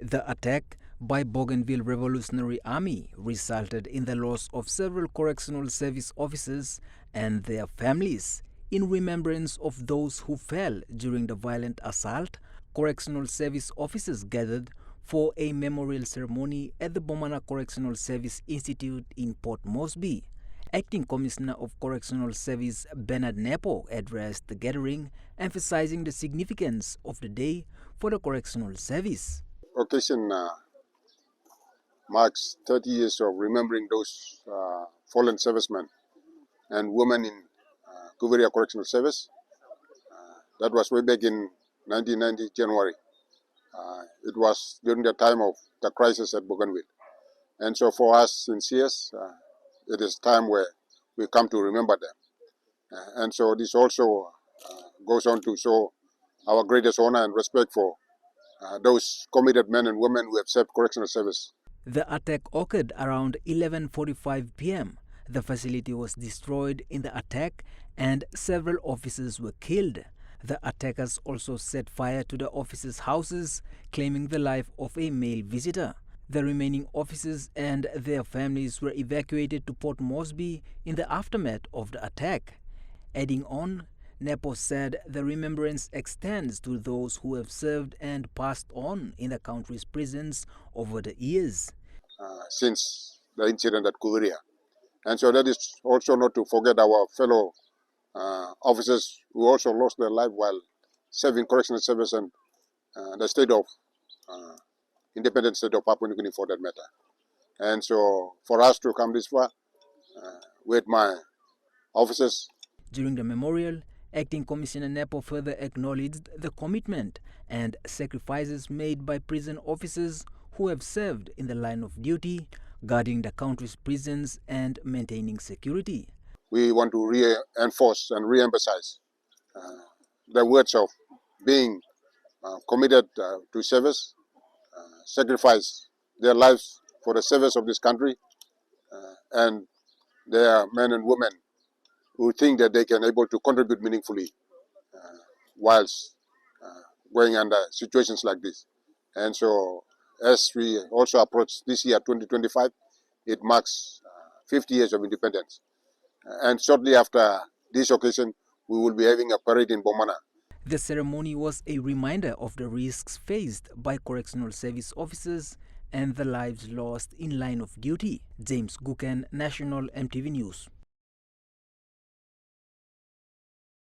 The attack by Bougainville Revolutionary Army resulted in the loss of several correctional service officers and their families. In remembrance of those who fell during the violent assault, correctional service officers gathered for a memorial ceremony at the Bomana Correctional Service Institute in Port Moresby. Acting Commissioner of Correctional Service Bernard Nepo addressed the gathering, emphasizing the significance of the day for the correctional service. Occasion marks 30 years of remembering those fallen servicemen and women in Kuveria Correctional Service. That was way back in 1990 January. It was during the time of the crisis at Bougainville. And so for us in CS, it is time where we come to remember them. And so this also goes on to show our greatest honor and respect for those committed men and women who have served correctional service. The attack occurred around 11:45 p.m. The facility was destroyed in the attack and several officers were killed. The attackers also set fire to the officers' houses, claiming the life of a male visitor. The remaining officers and their families were evacuated to Port Moresby in the aftermath of the attack. Adding on, Nepo said the remembrance extends to those who have served and passed on in the country's prisons over the years. Since the incident at Kuveria. And so that is also not to forget our fellow officers who also lost their life while serving correctional service and the state of independent state of Papua New Guinea for that matter. And so for us to come this far with my officers. During the memorial, Acting Commissioner Nepo further acknowledged the commitment and sacrifices made by prison officers who have served in the line of duty, guarding the country's prisons and maintaining security. We want to reinforce and re-emphasize the words of being committed to service, sacrifice their lives for the service of this country, and they are men and women who think that they can able to contribute meaningfully whilst going under situations like this. And so as we also approach this year, 2025, it marks 50 years of independence. And shortly after this occasion, we will be having a parade in Bomana. The ceremony was a reminder of the risks faced by correctional service officers and the lives lost in line of duty. James Guken, National EMTV News.